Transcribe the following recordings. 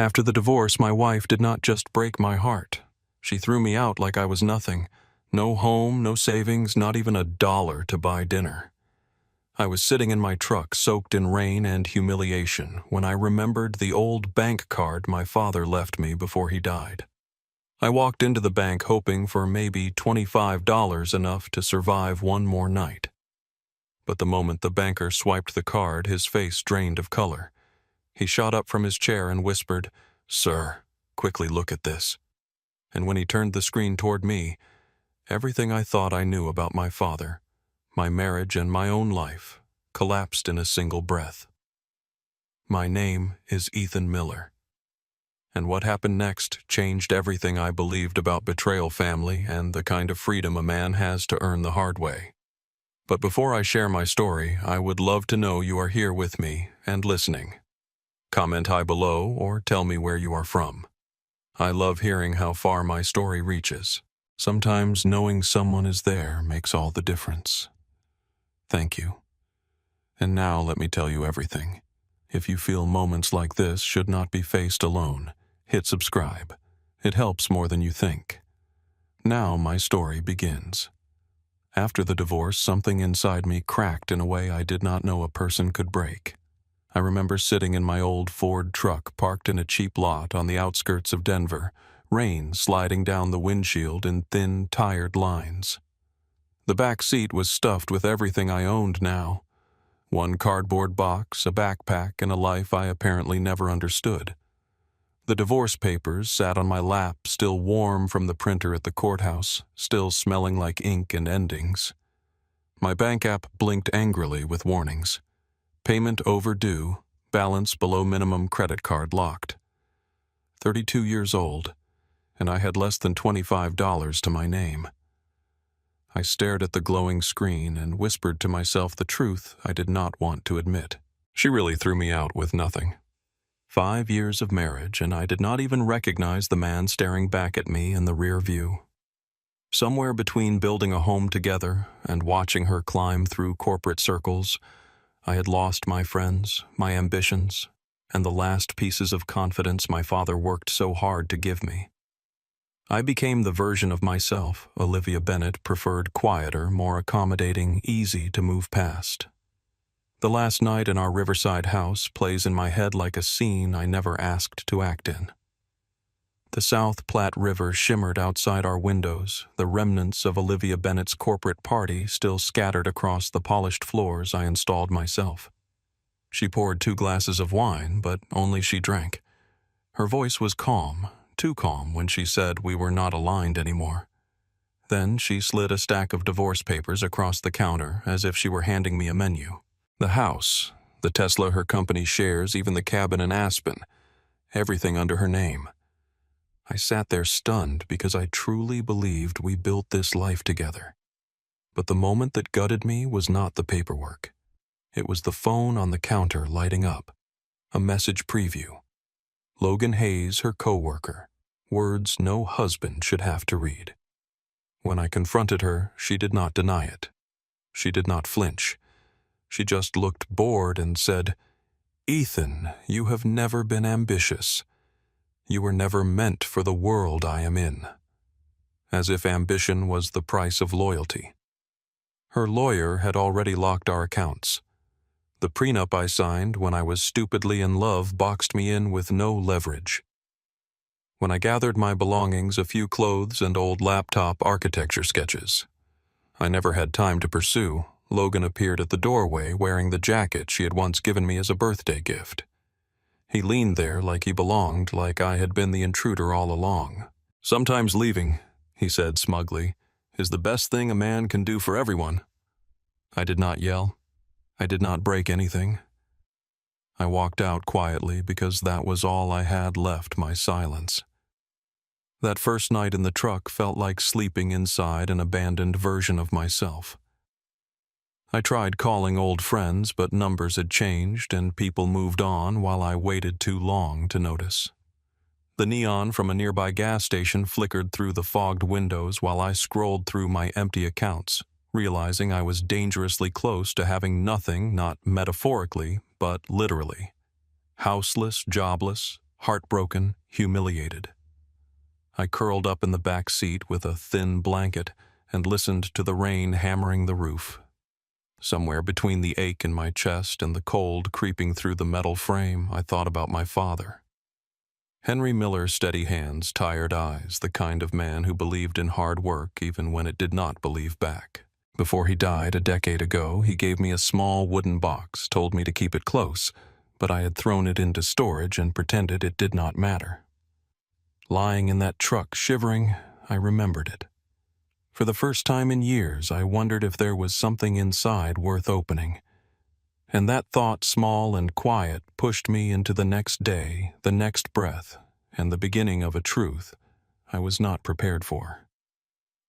After the divorce, my wife did not just break my heart. She threw me out like I was nothing. No home, no savings, not even $1 to buy dinner. I was sitting in my truck, soaked in rain and humiliation, when I remembered the old bank card my father left me before he died. I walked into the bank hoping for maybe $25, enough to survive one more night. But the moment the banker swiped the card, his face drained of color. He shot up from his chair and whispered, "Sir, quickly look at this." And when he turned the screen toward me, everything I thought I knew about my father, my marriage, and my own life collapsed in a single breath. My name is Ethan Miller. And what happened next changed everything I believed about betrayal, family, and the kind of freedom a man has to earn the hard way. But before I share my story, I would love to know you are here with me and listening. Comment high below or tell me where you are from. I love hearing how far my story reaches. Sometimes knowing someone is there makes all the difference. Thank you. And now let me tell you everything. If you feel moments like this should not be faced alone, hit subscribe. It helps more than you think. Now my story begins. After the divorce, something inside me cracked in a way I did not know a person could break. I remember sitting in my old Ford truck parked in a cheap lot on the outskirts of Denver, rain sliding down the windshield in thin, tired lines. The back seat was stuffed with everything I owned now. One cardboard box, a backpack, and a life I apparently never understood. The divorce papers sat on my lap, still warm from the printer at the courthouse, still smelling like ink and endings. My bank app blinked angrily with warnings. Payment overdue, balance below minimum, credit card locked. 32 years old, and I had less than $25 to my name. I stared at the glowing screen and whispered to myself the truth I did not want to admit. She really threw me out with nothing. 5 years of marriage, and I did not even recognize the man staring back at me in the rear view. Somewhere between building a home together and watching her climb through corporate circles, I had lost my friends, my ambitions, and the last pieces of confidence my father worked so hard to give me. I became the version of myself Olivia Bennett preferred: quieter, more accommodating, easy to move past. The last night in our Riverside house plays in my head like a scene I never asked to act in. The South Platte River shimmered outside our windows, the remnants of Olivia Bennett's corporate party still scattered across the polished floors I installed myself. She poured 2 glasses of wine, but only she drank. Her voice was calm, too calm when she said we were not aligned anymore. Then she slid a stack of divorce papers across the counter as if she were handing me a menu. The house, the Tesla her company shares, even the cabin in Aspen, everything under her name. I sat there stunned because I truly believed we built this life together. But the moment that gutted me was not the paperwork. It was the phone on the counter lighting up. A message preview. Logan Hayes, her co-worker. Words no husband should have to read. When I confronted her, she did not deny it. She did not flinch. She just looked bored and said, "Ethan, you have never been ambitious. You were never meant for the world I am in." As if ambition was the price of loyalty. Her lawyer had already locked our accounts. The prenup I signed when I was stupidly in love boxed me in with no leverage. When I gathered my belongings, a few clothes and old laptop architecture sketches I never had time to pursue, Logan appeared at the doorway wearing the jacket she had once given me as a birthday gift. He leaned there like he belonged, like I had been the intruder all along. "Sometimes leaving," he said smugly, "is the best thing a man can do for everyone." I did not yell. I did not break anything. I walked out quietly because that was all I had left, my silence. That first night in the truck felt like sleeping inside an abandoned version of myself. I tried calling old friends, but numbers had changed and people moved on while I waited too long to notice. The neon from a nearby gas station flickered through the fogged windows while I scrolled through my empty accounts, realizing I was dangerously close to having nothing, not metaphorically, but literally. Houseless, jobless, heartbroken, humiliated. I curled up in the back seat with a thin blanket and listened to the rain hammering the roof. Somewhere between the ache in my chest and the cold creeping through the metal frame, I thought about my father. Henry Miller's steady hands, tired eyes, the kind of man who believed in hard work even when it did not believe back. Before he died a decade ago, he gave me a small wooden box, told me to keep it close, but I had thrown it into storage and pretended it did not matter. Lying in that truck, shivering, I remembered it. For the first time in years, I wondered if there was something inside worth opening. And that thought, small and quiet, pushed me into the next day, the next breath, and the beginning of a truth I was not prepared for.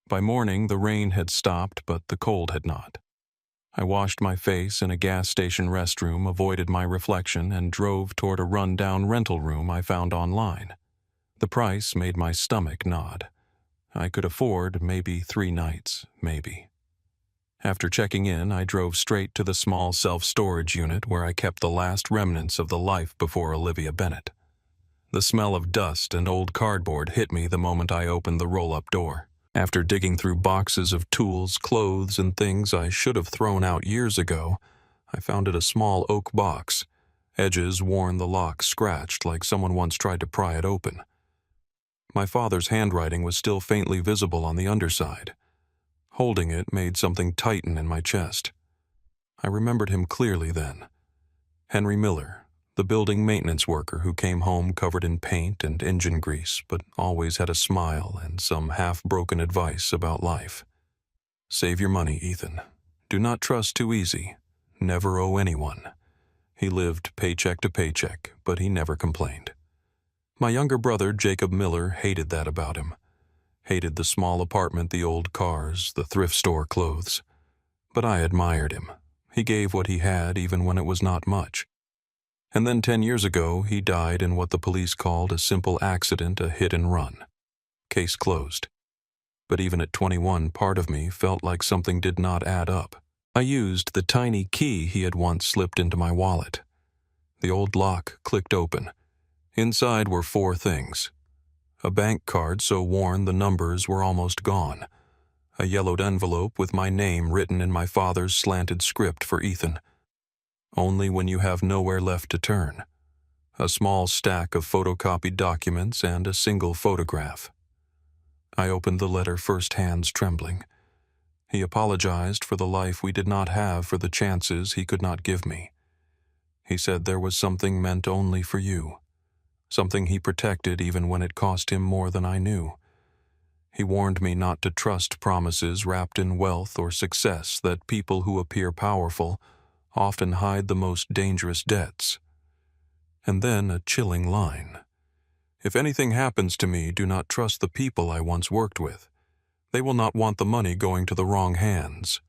By morning, the rain had stopped, but the cold had not. I washed my face in a gas station restroom, avoided my reflection, and drove toward a run-down rental room I found online. The price made my stomach nod. I could afford maybe 3 nights, maybe. After checking in, I drove straight to the small self-storage unit where I kept the last remnants of the life before Olivia Bennett. The smell of dust and old cardboard hit me the moment I opened the roll-up door. After digging through boxes of tools, clothes, and things I should have thrown out years ago, I found it a small oak box, edges worn, the lock scratched like someone once tried to pry it open. My father's handwriting was still faintly visible on the underside. Holding it made something tighten in my chest. I remembered him clearly then. Henry Miller, the building maintenance worker who came home covered in paint and engine grease, but always had a smile and some half-broken advice about life. Save your money, Ethan. Do not trust too easy. Never owe anyone. He lived paycheck to paycheck, but he never complained. My younger brother, Jacob Miller, hated that about him. Hated the small apartment, the old cars, the thrift store clothes. But I admired him. He gave what he had even when it was not much. And then 10 years ago, he died in what the police called a simple accident, a hit and run. Case closed. But even at 21, part of me felt like something did not add up. I used the tiny key he had once slipped into my wallet. The old lock clicked open. Inside were 4 things. A bank card so worn the numbers were almost gone. A yellowed envelope with my name written in my father's slanted script for Ethan. Only when you have nowhere left to turn. A small stack of photocopied documents and a single photograph. I opened the letter first, hands trembling. He apologized for the life we did not have, for the chances he could not give me. He said there was something meant only for you. Something he protected even when it cost him more than I knew. He warned me not to trust promises wrapped in wealth or success, that people who appear powerful often hide the most dangerous debts. And then a chilling line. If anything happens to me, do not trust the people I once worked with. They will not want the money going to the wrong hands.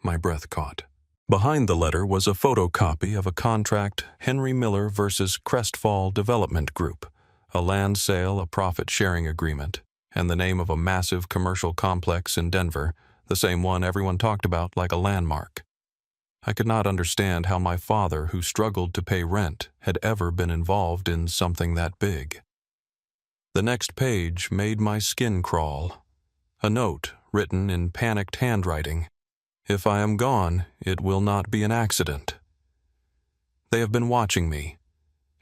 My breath caught. Behind the letter was a photocopy of a contract, Henry Miller versus Crestfall Development Group, a land sale, a profit-sharing agreement, and the name of a massive commercial complex in Denver, the same one everyone talked about like a landmark. I could not understand how my father, who struggled to pay rent, had ever been involved in something that big. The next page made my skin crawl. A note written in panicked handwriting. If I am gone, it will not be an accident. They have been watching me,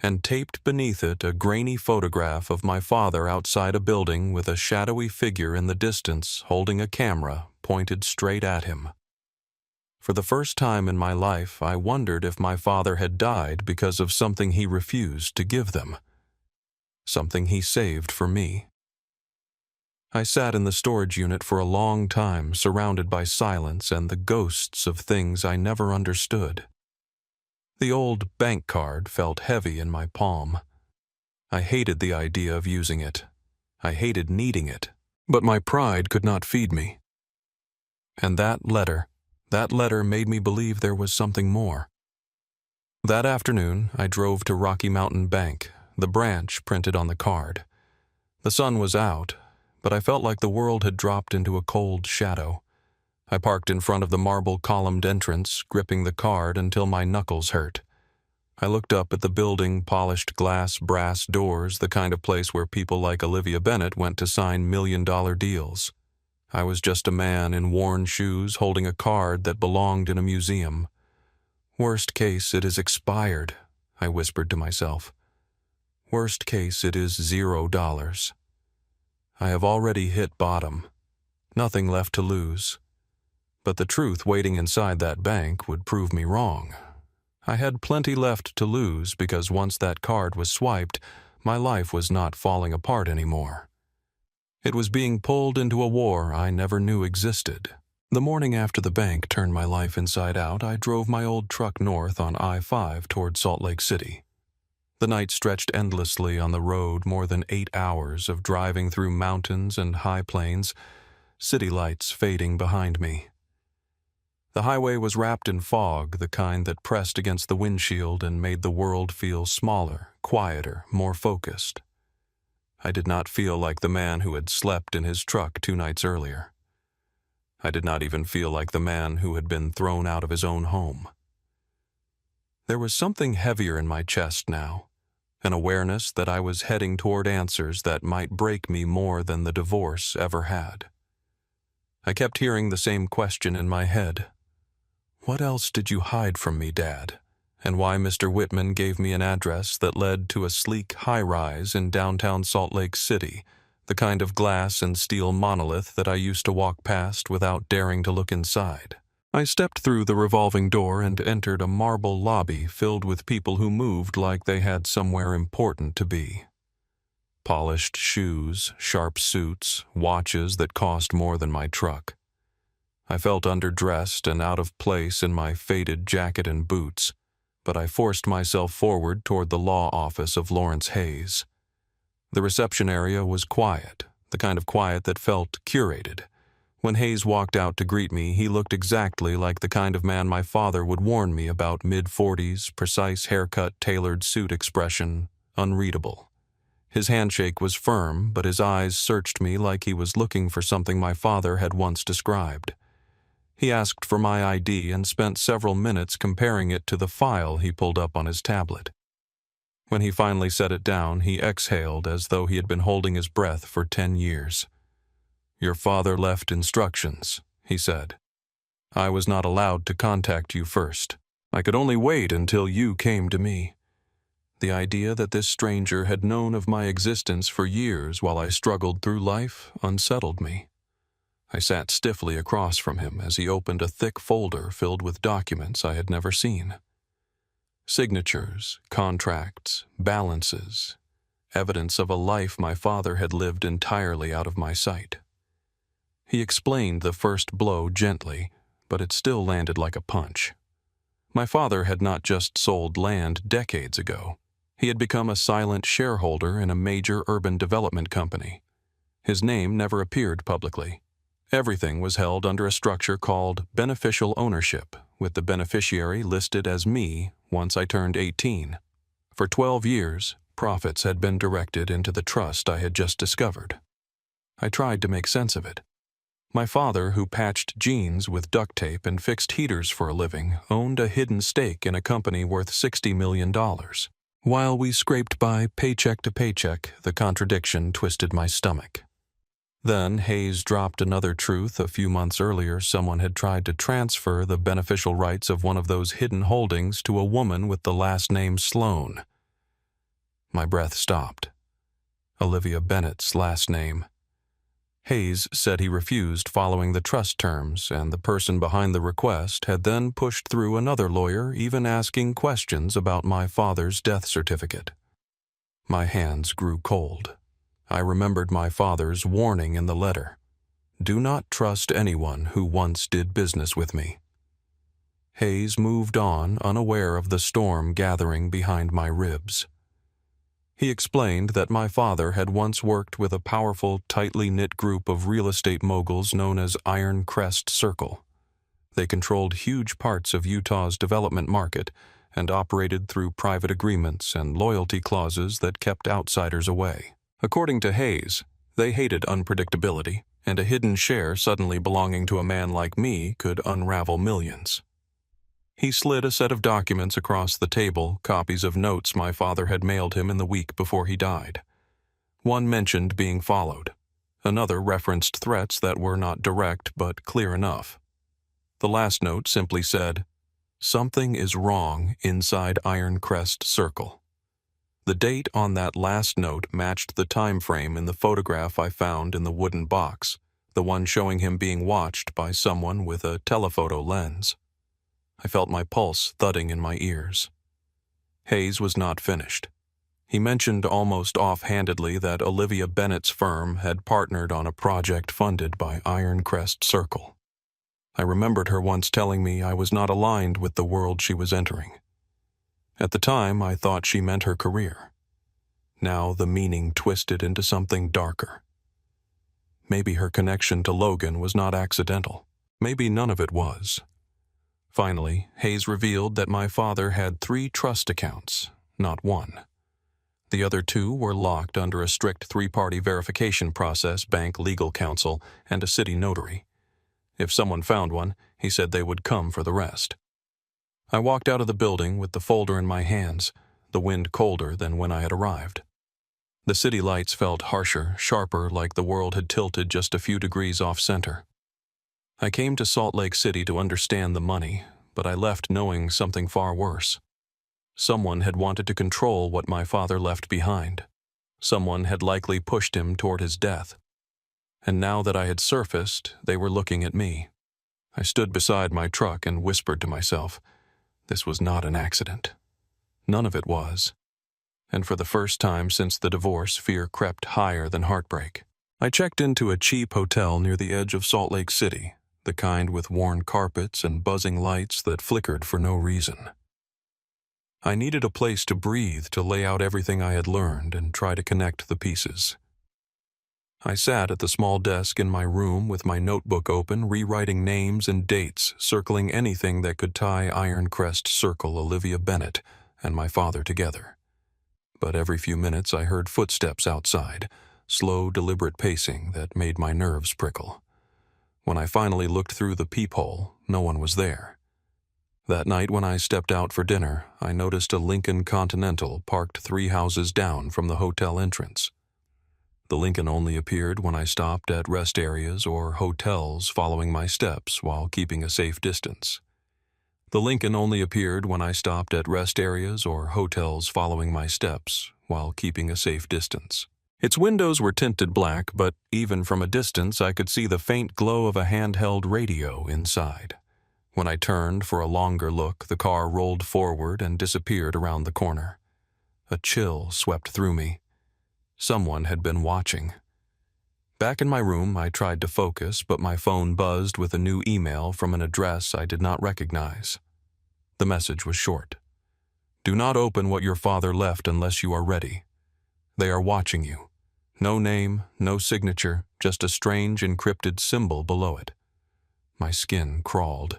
and taped beneath it a grainy photograph of my father outside a building with a shadowy figure in the distance holding a camera pointed straight at him. For the first time in my life, I wondered if my father had died because of something he refused to give them. Something he saved for me. I sat in the storage unit for a long time, surrounded by silence and the ghosts of things I never understood. The old bank card felt heavy in my palm. I hated the idea of using it. I hated needing it, but my pride could not feed me. And that letter made me believe there was something more. That afternoon, I drove to Rocky Mountain Bank, the branch printed on the card. The sun was out, but I felt like the world had dropped into a cold shadow. I parked in front of the marble-columned entrance, gripping the card until my knuckles hurt. I looked up at the building, polished glass, brass doors, the kind of place where people like Olivia Bennett went to sign million-dollar deals. I was just a man in worn shoes holding a card that belonged in a museum. Worst case, it is expired, I whispered to myself. Worst case, it is $0. I have already hit bottom. Nothing left to lose. But the truth waiting inside that bank would prove me wrong. I had plenty left to lose because once that card was swiped, my life was not falling apart anymore. It was being pulled into a war I never knew existed. The morning after the bank turned my life inside out, I drove my old truck north on I-5 toward Salt Lake City. The night stretched endlessly on the road, more than 8 hours of driving through mountains and high plains, city lights fading behind me. The highway was wrapped in fog, the kind that pressed against the windshield and made the world feel smaller, quieter, more focused. I did not feel like the man who had slept in his truck 2 nights earlier. I did not even feel like the man who had been thrown out of his own home. There was something heavier in my chest now, an awareness that I was heading toward answers that might break me more than the divorce ever had. I kept hearing the same question in my head. What else did you hide from me, Dad? And why Mr. Whitman gave me an address that led to a sleek high-rise in downtown Salt Lake City, the kind of glass and steel monolith that I used to walk past without daring to look inside. I stepped through the revolving door and entered a marble lobby filled with people who moved like they had somewhere important to be. Polished shoes, sharp suits, watches that cost more than my truck. I felt underdressed and out of place in my faded jacket and boots, but I forced myself forward toward the law office of Lawrence Hayes. The reception area was quiet, the kind of quiet that felt curated. When Hayes walked out to greet me, he looked exactly like the kind of man my father would warn me about: mid-40s, precise haircut, tailored suit expression, unreadable. His handshake was firm, but his eyes searched me like he was looking for something my father had once described. He asked for my ID and spent several minutes comparing it to the file he pulled up on his tablet. When he finally set it down, he exhaled as though he had been holding his breath for 10 years. "Your father left instructions," he said. "I was not allowed to contact you first. I could only wait until you came to me." The idea that this stranger had known of my existence for years while I struggled through life unsettled me. I sat stiffly across from him as he opened a thick folder filled with documents I had never seen. Signatures, contracts, balances, evidence of a life my father had lived entirely out of my sight. He explained the first blow gently, but it still landed like a punch. My father had not just sold land decades ago. He had become a silent shareholder in a major urban development company. His name never appeared publicly. Everything was held under a structure called beneficial ownership, with the beneficiary listed as me once I turned 18. For 12 years, profits had been directed into the trust I had just discovered. I tried to make sense of it. My father, who patched jeans with duct tape and fixed heaters for a living, owned a hidden stake in a company worth $60 million. While we scraped by paycheck to paycheck, the contradiction twisted my stomach. Then Hayes dropped another truth. A few months earlier, someone had tried to transfer the beneficial rights of one of those hidden holdings to a woman with the last name Sloan. My breath stopped. Olivia Bennett's last name. Hayes said he refused following the trust terms, and the person behind the request had then pushed through another lawyer, even asking questions about my father's death certificate. My hands grew cold. I remembered my father's warning in the letter. Do not trust anyone who once did business with me. Hayes moved on, unaware of the storm gathering behind my ribs. He explained that my father had once worked with a powerful, tightly knit group of real estate moguls known as Iron Crest Circle. They controlled huge parts of Utah's development market and operated through private agreements and loyalty clauses that kept outsiders away. According to Hayes, they hated unpredictability, and a hidden share suddenly belonging to a man like me could unravel millions. He slid a set of documents across the table, copies of notes my father had mailed him in the week before he died. One mentioned being followed. Another referenced threats that were not direct but clear enough. The last note simply said, "Something is wrong inside Ironcrest Circle." The date on that last note matched the time frame in the photograph I found in the wooden box, the one showing him being watched by someone with a telephoto lens. I felt my pulse thudding in my ears. Hayes was not finished. He mentioned almost offhandedly that Olivia Bennett's firm had partnered on a project funded by Ironcrest Circle. I remembered her once telling me I was not aligned with the world she was entering. At the time, I thought she meant her career. Now the meaning twisted into something darker. Maybe her connection to Logan was not accidental. Maybe none of it was. Finally, Hayes revealed that my father had 3 trust accounts, not one. The other 2 were locked under a strict 3-party verification process, bank, legal counsel, and a city notary. If someone found one, he said they would come for the rest. I walked out of the building with the folder in my hands, the wind colder than when I had arrived. The city lights felt harsher, sharper, like the world had tilted just a few degrees off-center. I came to Salt Lake City to understand the money, but I left knowing something far worse. Someone had wanted to control what my father left behind. Someone had likely pushed him toward his death. And now that I had surfaced, they were looking at me. I stood beside my truck and whispered to myself, this was not an accident. None of it was. And for the first time since the divorce, fear crept higher than heartbreak. I checked into a cheap hotel near the edge of Salt Lake City, the kind with worn carpets and buzzing lights that flickered for no reason. I needed a place to breathe, to lay out everything I had learned and try to connect the pieces. I sat at the small desk in my room with my notebook open, rewriting names and dates, circling anything that could tie Ironcrest Circle, Olivia Bennett, and my father together. But every few minutes I heard footsteps outside, slow, deliberate pacing that made my nerves prickle. When I finally looked through the peephole, no one was there. That night when I stepped out for dinner, I noticed a Lincoln Continental parked 3 houses down from the hotel entrance. The Lincoln only appeared when I stopped at rest areas or hotels following my steps while keeping a safe distance. The Lincoln only appeared when I stopped at rest areas or hotels following my steps while keeping a safe distance. Its windows were tinted black, but even from a distance I could see the faint glow of a handheld radio inside. When I turned for a longer look, the car rolled forward and disappeared around the corner. A chill swept through me. Someone had been watching. Back in my room, I tried to focus, but my phone buzzed with a new email from an address I did not recognize. The message was short. "Do not open what your father left unless you are ready. They are watching you." No name, no signature, just a strange encrypted symbol below it. My skin crawled.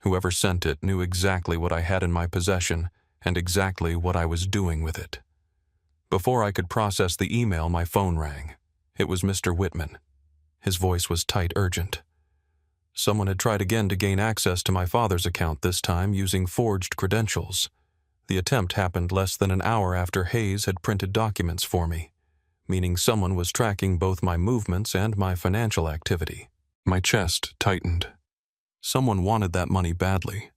Whoever sent it knew exactly what I had in my possession and exactly what I was doing with it. Before I could process the email, my phone rang. It was Mr. Whitman. His voice was tight, urgent. Someone had tried again to gain access to my father's account, this time using forged credentials. The attempt happened less than an hour after Hayes had printed documents for me, meaning someone was tracking both my movements and my financial activity. My chest tightened. Someone wanted that money badly.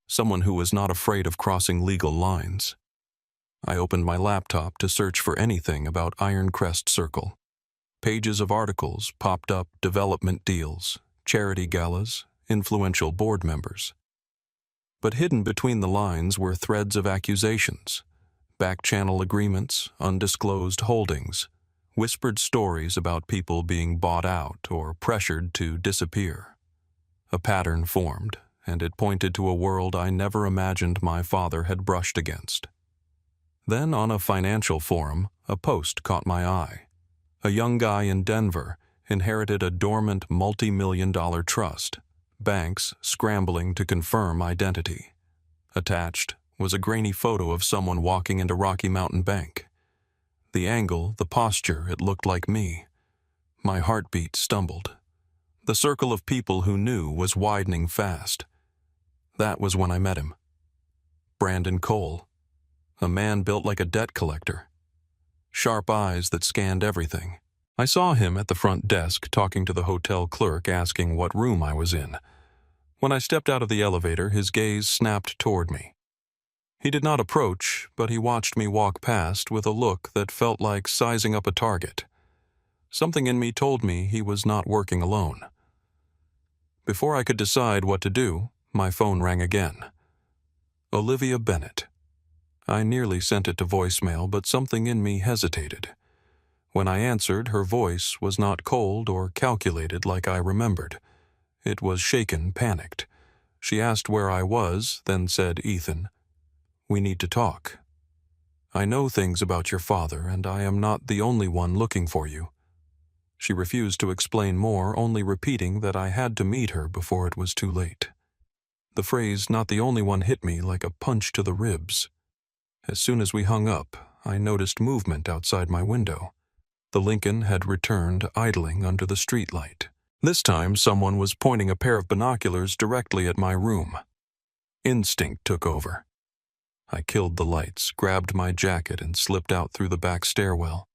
Someone who was not afraid of crossing legal lines. I opened my laptop to search for anything about Ironcrest Circle. Pages of articles popped up, development deals, charity galas, influential board members. But hidden between the lines were threads of accusations, back-channel agreements, undisclosed holdings, whispered stories about people being bought out or pressured to disappear. A pattern formed, and it pointed to a world I never imagined my father had brushed against. Then, on a financial forum, a post caught my eye. A young guy in Denver inherited a dormant multi-million-dollar trust, banks scrambling to confirm identity. Attached was a grainy photo of someone walking into Rocky Mountain Bank. The angle, the posture, it looked like me. My heartbeat stumbled. The circle of people who knew was widening fast. That was when I met him. Brandon Cole, a man built like a debt collector. Sharp eyes that scanned everything. I saw him at the front desk talking to the hotel clerk asking what room I was in. When I stepped out of the elevator, his gaze snapped toward me. He did not approach, but he watched me walk past with a look that felt like sizing up a target. Something in me told me he was not working alone. Before I could decide what to do, my phone rang again. Olivia Bennett. I nearly sent it to voicemail, but something in me hesitated. When I answered, her voice was not cold or calculated like I remembered. It was shaken, panicked. She asked where I was, then said, "Ethan, we need to talk. I know things about your father, and I am not the only one looking for you." She refused to explain more, only repeating that I had to meet her before it was too late. The phrase, "not the only one," hit me like a punch to the ribs. As soon as we hung up, I noticed movement outside my window. The Lincoln had returned, idling under the streetlight. This time, someone was pointing a pair of binoculars directly at my room. Instinct took over. I killed the lights, grabbed my jacket, and slipped out through the back stairwell,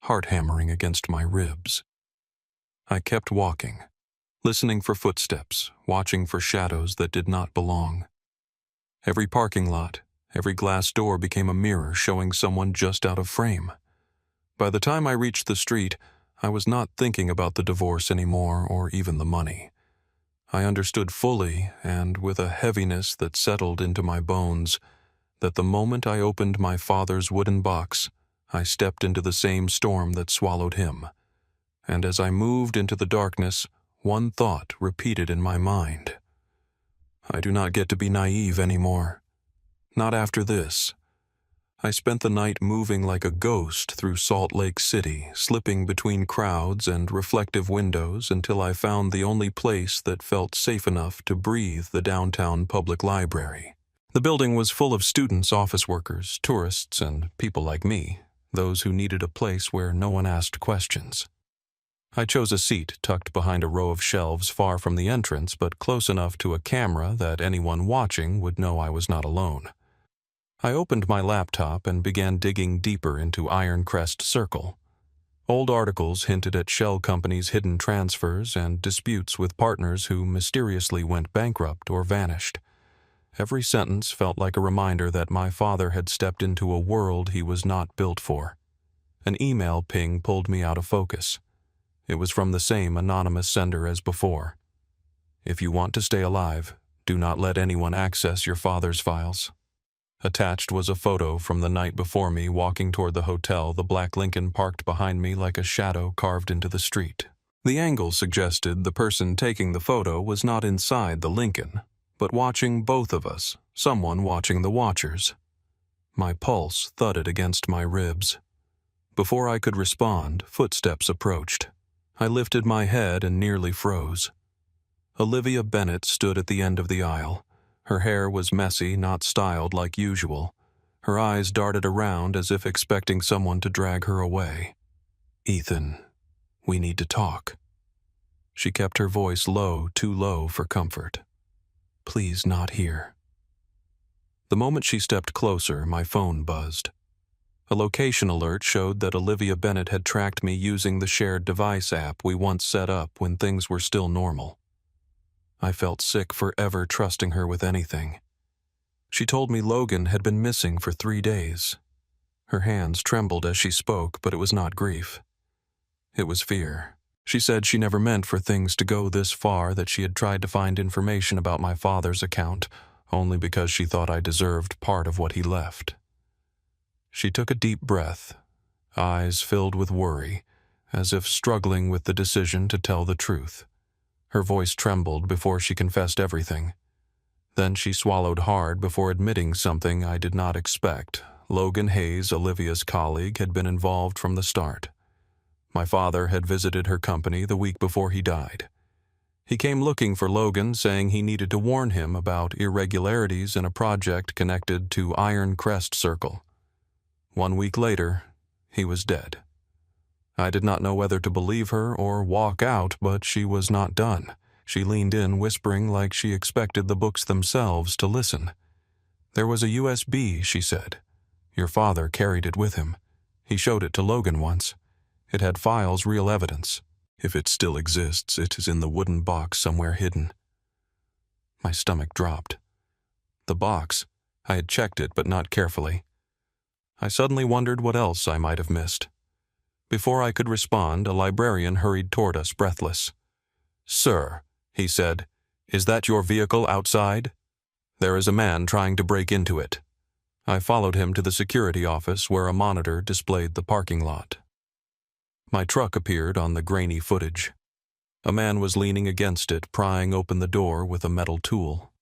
heart hammering against my ribs. I kept walking, listening for footsteps, watching for shadows that did not belong. Every parking lot, every glass door became a mirror showing someone just out of frame. By the time I reached the street, I was not thinking about the divorce anymore or even the money. I understood fully, and with a heaviness that settled into my bones, that the moment I opened my father's wooden box, I stepped into the same storm that swallowed him. And as I moved into the darkness, one thought repeated in my mind. I do not get to be naive anymore. Not after this. I spent the night moving like a ghost through Salt Lake City, slipping between crowds and reflective windows until I found the only place that felt safe enough to breathe, the downtown public library. The building was full of students, office workers, tourists, and people like me, those who needed a place where no one asked questions. I chose a seat tucked behind a row of shelves far from the entrance, but close enough to a camera that anyone watching would know I was not alone. I opened my laptop and began digging deeper into Ironcrest Circle. Old articles hinted at shell companies' hidden transfers and disputes with partners who mysteriously went bankrupt or vanished. Every sentence felt like a reminder that my father had stepped into a world he was not built for. An email ping pulled me out of focus. It was from the same anonymous sender as before. "If you want to stay alive, do not let anyone access your father's files." Attached was a photo from the night before me walking toward the hotel, the black Lincoln parked behind me like a shadow carved into the street. The angle suggested the person taking the photo was not inside the Lincoln, but watching both of us, someone watching the watchers. My pulse thudded against my ribs. Before I could respond, footsteps approached. I lifted my head and nearly froze. Olivia Bennett stood at the end of the aisle. Her hair was messy, not styled like usual. Her eyes darted around as if expecting someone to drag her away. "Ethan, we need to talk." She kept her voice low, too low for comfort. "Please, not here." The moment she stepped closer, my phone buzzed. A location alert showed that Olivia Bennett had tracked me using the shared device app we once set up when things were still normal. I felt sick for ever trusting her with anything. She told me Logan had been missing for 3 days. Her hands trembled as she spoke, but it was not grief. It was fear. She said she never meant for things to go this far, that she had tried to find information about my father's account, only because she thought I deserved part of what he left. She took a deep breath, eyes filled with worry, as if struggling with the decision to tell the truth. Her voice trembled before she confessed everything. Then she swallowed hard before admitting something I did not expect. Logan Hayes, Olivia's colleague, had been involved from the start. My father had visited her company the week before he died. He came looking for Logan, saying he needed to warn him about irregularities in a project connected to Ironcrest Circle. 1 week later, he was dead. I did not know whether to believe her or walk out, but she was not done. She leaned in, whispering like she expected the books themselves to listen. "There was a USB," she said. "Your father carried it with him. He showed it to Logan once. It had files, real evidence. If it still exists, it is in the wooden box somewhere hidden." My stomach dropped. The box. I had checked it, but not carefully. I suddenly wondered what else I might have missed. Before I could respond, a librarian hurried toward us, breathless. "Sir," he said, "is that your vehicle outside? There is a man trying to break into it." I followed him to the security office where a monitor displayed the parking lot. My truck appeared on the grainy footage. A man was leaning against it, prying open the door with a metal tool.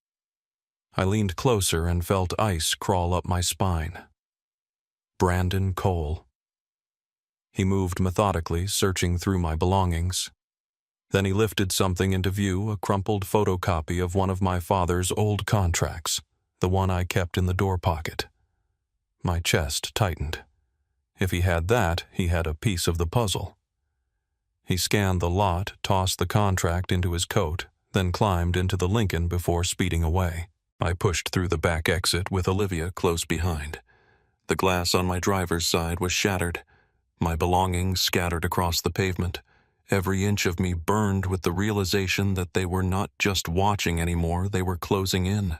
I leaned closer and felt ice crawl up my spine. Brandon Cole. He moved methodically, searching through my belongings. Then he lifted something into view, a crumpled photocopy of one of my father's old contracts, the one I kept in the door pocket. My chest tightened. If he had that, he had a piece of the puzzle. He scanned the lot, tossed the contract into his coat, then climbed into the Lincoln before speeding away. I pushed through the back exit with Olivia close behind. The glass on my driver's side was shattered, my belongings scattered across the pavement. Every inch of me burned with the realization that they were not just watching anymore, they were closing in.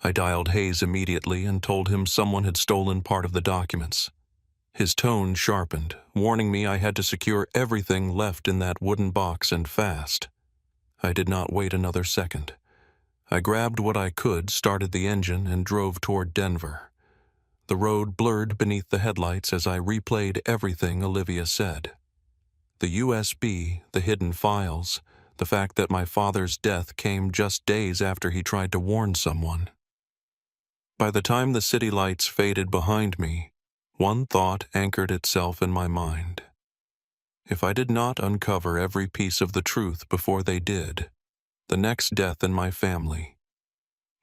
I dialed Hayes immediately and told him someone had stolen part of the documents. His tone sharpened, warning me I had to secure everything left in that wooden box and fast. I did not wait another second. I grabbed what I could, started the engine, and drove toward Denver. The road blurred beneath the headlights as I replayed everything Olivia said. The USB, the hidden files, the fact that my father's death came just days after he tried to warn someone. By the time the city lights faded behind me, one thought anchored itself in my mind. If I did not uncover every piece of the truth before they did, the next death in my family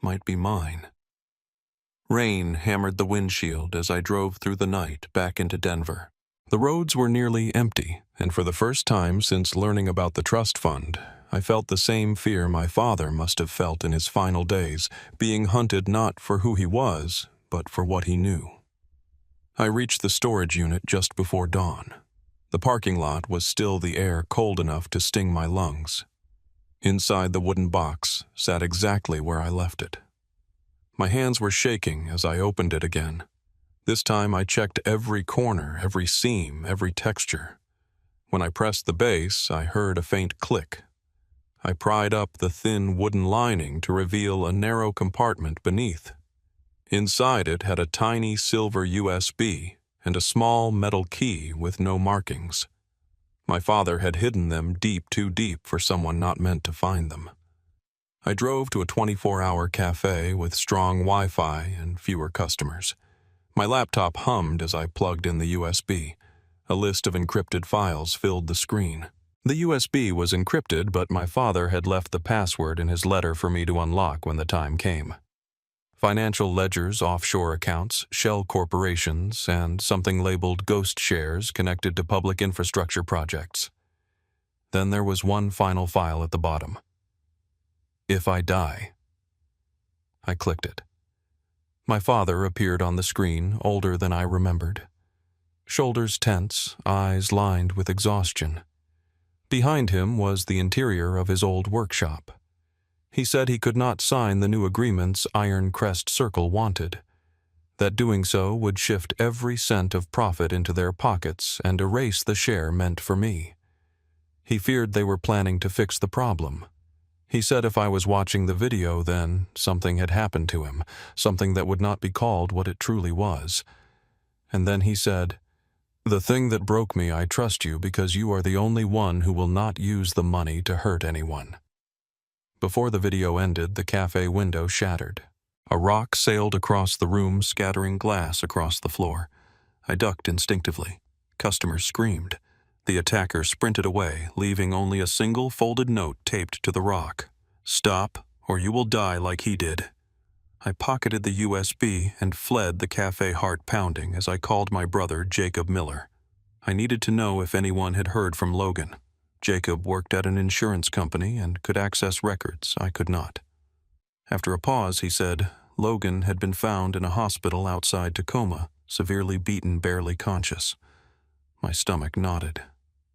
might be mine. Rain hammered the windshield as I drove through the night back into Denver. The roads were nearly empty, and for the first time since learning about the trust fund, I felt the same fear my father must have felt in his final days, being hunted not for who he was, but for what he knew. I reached the storage unit just before dawn. The parking lot was still the air cold enough to sting my lungs. Inside the wooden box sat exactly where I left it. My hands were shaking as I opened it again. This time I checked every corner, every seam, every texture. When I pressed the base, I heard a faint click. I pried up the thin wooden lining to reveal a narrow compartment beneath. Inside it had a tiny silver USB and a small metal key with no markings. My father had hidden them too deep for someone not meant to find them. I drove to a 24-hour cafe with strong Wi-Fi and fewer customers. My laptop hummed as I plugged in the USB. A list of encrypted files filled the screen. The USB was encrypted, but my father had left the password in his letter for me to unlock when the time came. Financial ledgers, offshore accounts, shell corporations, and something labeled ghost shares connected to public infrastructure projects. Then there was one final file at the bottom. If I die. I clicked it. My father appeared on the screen, older than I remembered. Shoulders tense, eyes lined with exhaustion. Behind him was the interior of his old workshop. He said he could not sign the new agreements Iron Crest Circle wanted, that doing so would shift every cent of profit into their pockets and erase the share meant for me. He feared they were planning to fix the problem. He said if I was watching the video, then something had happened to him, something that would not be called what it truly was. And then he said, "The thing that broke me, I trust you because you are the only one who will not use the money to hurt anyone." Before the video ended, the cafe window shattered. A rock sailed across the room, scattering glass across the floor. I ducked instinctively. Customers screamed. The attacker sprinted away, leaving only a single folded note taped to the rock. "Stop, or you will die like he did." I pocketed the USB and fled, the cafe heart pounding, as I called my brother, Jacob Miller. I needed to know if anyone had heard from Logan. Jacob worked at an insurance company and could access records I could not. After a pause, he said, Logan had been found in a hospital outside Tacoma, severely beaten, barely conscious. My stomach knotted.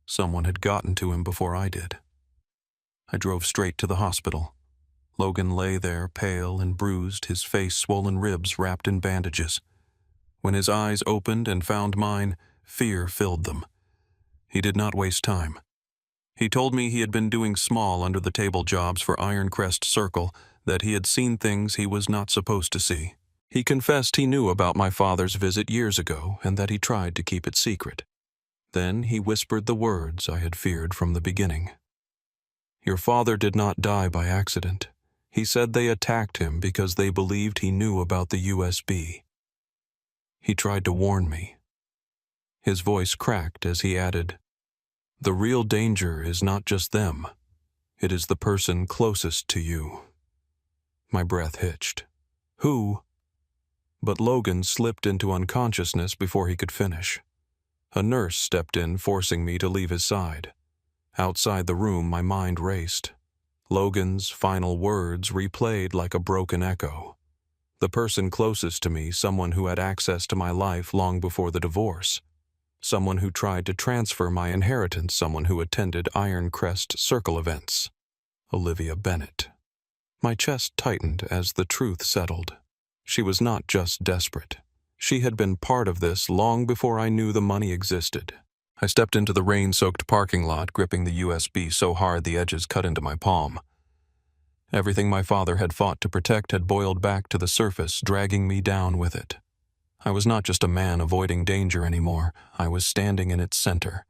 Someone had gotten to him before I did. I drove straight to the hospital. Logan lay there, pale and bruised, his face swollen, ribs wrapped in bandages. When his eyes opened and found mine, fear filled them. He did not waste time. He told me he had been doing small under-the-table jobs for Ironcrest Circle, that he had seen things he was not supposed to see. He confessed he knew about my father's visit years ago and that he tried to keep it secret. Then he whispered the words I had feared from the beginning. Your father did not die by accident. He said they attacked him because they believed he knew about the USB. He tried to warn me. His voice cracked as he added, the real danger is not just them. It is the person closest to you. My breath hitched. Who? But Logan slipped into unconsciousness before he could finish. A nurse stepped in, forcing me to leave his side. Outside the room, my mind raced. Logan's final words replayed like a broken echo. The person closest to me, someone who had access to my life long before the divorce. Someone who tried to transfer my inheritance, someone who attended Ironcrest Circle events. Olivia Bennett. My chest tightened as the truth settled. She was not just desperate. She had been part of this long before I knew the money existed. I stepped into the rain-soaked parking lot, gripping the USB so hard the edges cut into my palm. Everything my father had fought to protect had boiled back to the surface, dragging me down with it. I was not just a man avoiding danger anymore. I was standing in its center.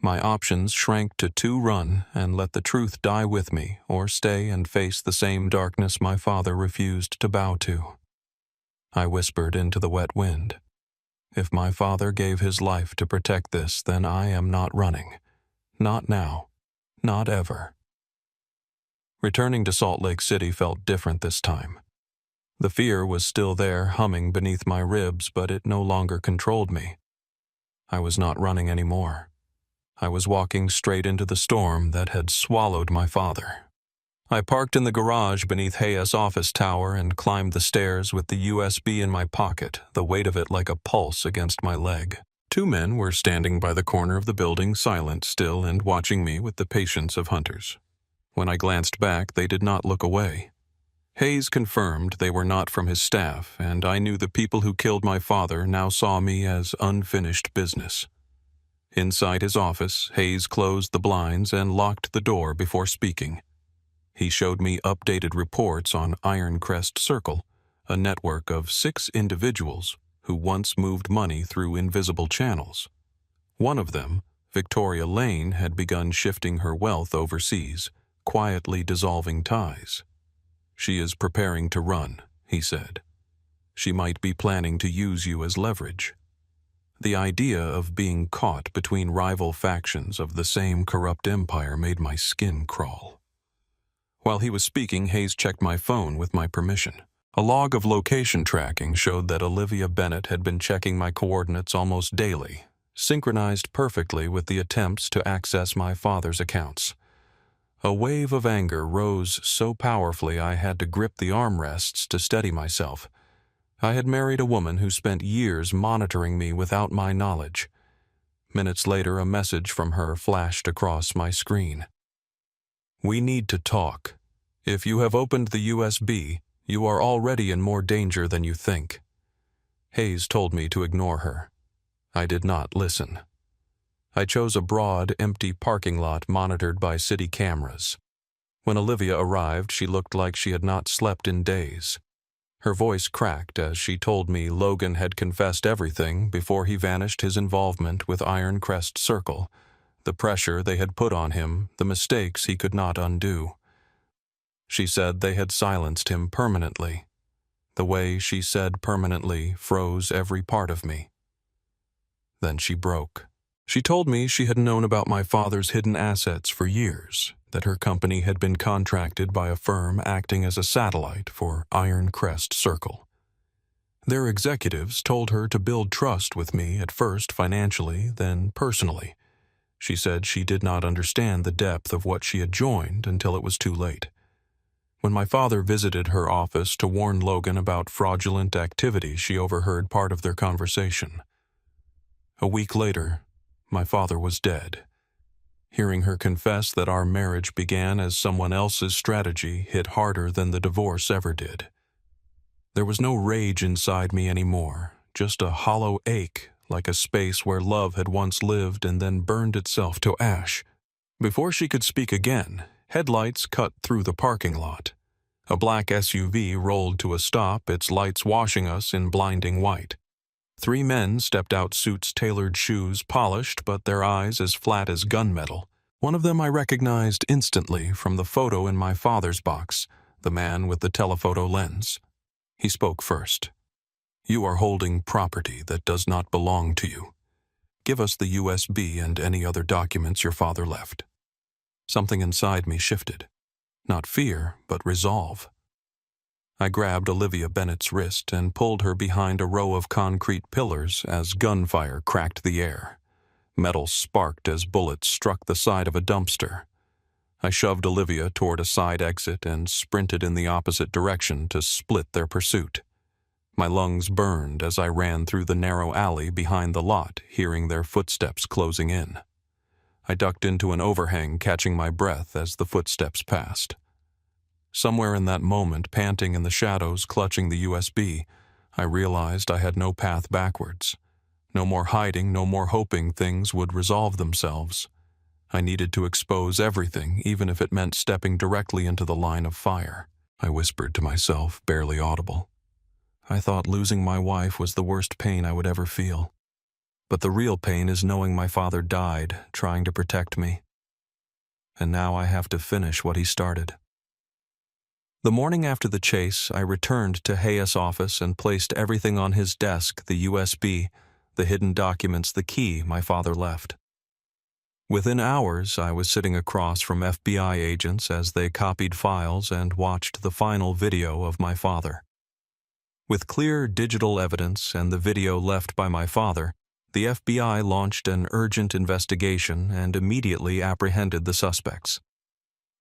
My options shrank to 2: run and let the truth die with me, or stay and face the same darkness my father refused to bow to. I whispered into the wet wind. If my father gave his life to protect this, then I am not running. Not now. Not ever. Returning to Salt Lake City felt different this time. The fear was still there, humming beneath my ribs, but it no longer controlled me. I was not running anymore. I was walking straight into the storm that had swallowed my father. I parked in the garage beneath Hayes' office tower and climbed the stairs with the USB in my pocket, the weight of it like a pulse against my leg. 2 men were standing by the corner of the building, silent, still, and watching me with the patience of hunters. When I glanced back, they did not look away. Hayes confirmed they were not from his staff, and I knew the people who killed my father now saw me as unfinished business. Inside his office, Hayes closed the blinds and locked the door before speaking. He showed me updated reports on Ironcrest Circle, a network of 6 individuals who once moved money through invisible channels. One of them, Victoria Lane, had begun shifting her wealth overseas, quietly dissolving ties. She is preparing to run, he said. She might be planning to use you as leverage. The idea of being caught between rival factions of the same corrupt empire made my skin crawl. While he was speaking, Hayes checked my phone with my permission. A log of location tracking showed that Olivia Bennett had been checking my coordinates almost daily, synchronized perfectly with the attempts to access my father's accounts. A wave of anger rose so powerfully I had to grip the armrests to steady myself. I had married a woman who spent years monitoring me without my knowledge. Minutes later, a message from her flashed across my screen. We need to talk. If you have opened the USB, you are already in more danger than you think. Hayes told me to ignore her. I did not listen. I chose a broad, empty parking lot monitored by city cameras. When Olivia arrived, she looked like she had not slept in days. Her voice cracked as she told me Logan had confessed everything before he vanished, his involvement with Ironcrest Circle, the pressure they had put on him, the mistakes he could not undo. She said they had silenced him permanently. The way she said permanently froze every part of me. Then she broke. She told me she had known about my father's hidden assets for years, that her company had been contracted by a firm acting as a satellite for Ironcrest Circle. Their executives told her to build trust with me at first financially, then personally. She said she did not understand the depth of what she had joined until it was too late. When my father visited her office to warn Logan about fraudulent activity, she overheard part of their conversation. A week later, my father was dead. Hearing her confess that our marriage began as someone else's strategy hit harder than the divorce ever did. There was no rage inside me anymore, just a hollow ache, like a space where love had once lived and then burned itself to ash. Before she could speak again, headlights cut through the parking lot. A black SUV rolled to a stop, its lights washing us in blinding white. 3 men stepped out, suits, tailored shoes, polished, but their eyes as flat as gunmetal. One of them I recognized instantly from the photo in my father's box, the man with the telephoto lens. He spoke first. "You are holding property that does not belong to you. Give us the USB and any other documents your father left." Something inside me shifted. Not fear, but resolve. I grabbed Olivia Bennett's wrist and pulled her behind a row of concrete pillars as gunfire cracked the air. Metal sparked as bullets struck the side of a dumpster. I shoved Olivia toward a side exit and sprinted in the opposite direction to split their pursuit. My lungs burned as I ran through the narrow alley behind the lot, hearing their footsteps closing in. I ducked into an overhang, catching my breath as the footsteps passed. Somewhere in that moment, panting in the shadows, clutching the USB, I realized I had no path backwards. No more hiding, no more hoping things would resolve themselves. I needed to expose everything, even if it meant stepping directly into the line of fire. I whispered to myself, barely audible. I thought losing my wife was the worst pain I would ever feel. But the real pain is knowing my father died, trying to protect me. And now I have to finish what he started. The morning after the chase, I returned to Hayes' office and placed everything on his desk, the USB, the hidden documents, the key my father left. Within hours, I was sitting across from FBI agents as they copied files and watched the final video of my father. With clear digital evidence and the video left by my father, the FBI launched an urgent investigation and immediately apprehended the suspects.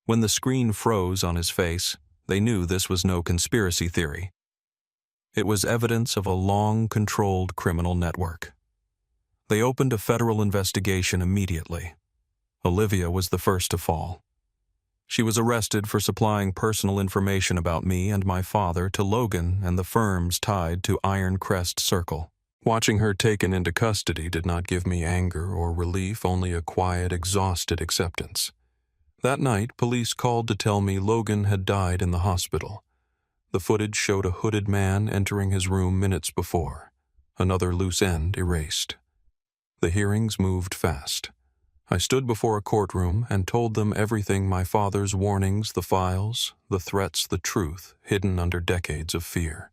When the screen froze on his face, they knew this was no conspiracy theory. It was evidence of a long-controlled criminal network. They opened a federal investigation immediately. Olivia was the first to fall. She was arrested for supplying personal information about me and my father to Logan and the firms tied to Iron Crest Circle. Watching her taken into custody did not give me anger or relief, only a quiet, exhausted acceptance. That night, police called to tell me Logan had died in the hospital. The footage showed a hooded man entering his room minutes before, another loose end erased. The hearings moved fast. I stood before a courtroom and told them everything: my father's warnings, the files, the threats, the truth, hidden under decades of fear.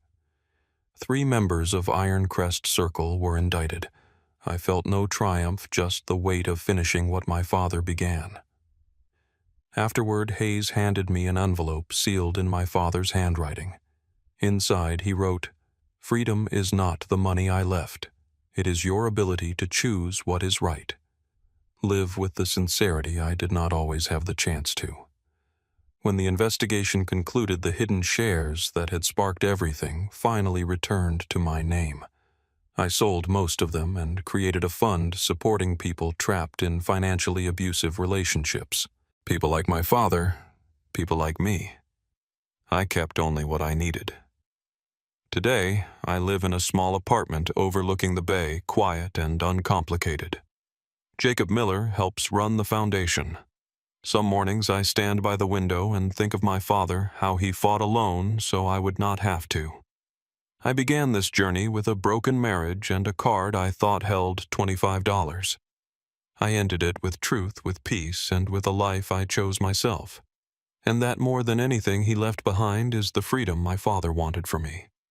3 members of Iron Crest Circle were indicted. I felt no triumph, just the weight of finishing what my father began. Afterward, Hayes handed me an envelope sealed in my father's handwriting. Inside, he wrote, "Freedom is not the money I left. It is your ability to choose what is right. Live with the sincerity I did not always have the chance to." When the investigation concluded, the hidden shares that had sparked everything finally returned to my name. I sold most of them and created a fund supporting people trapped in financially abusive relationships. People like my father, people like me. I kept only what I needed. Today, I live in a small apartment overlooking the bay, quiet and uncomplicated. Jacob Miller helps run the foundation. Some mornings I stand by the window and think of my father, how he fought alone so I would not have to. I began this journey with a broken marriage and a card I thought held $25. I ended it with truth, with peace, and with a life I chose myself. And that more than anything he left behind is the freedom my father wanted for me.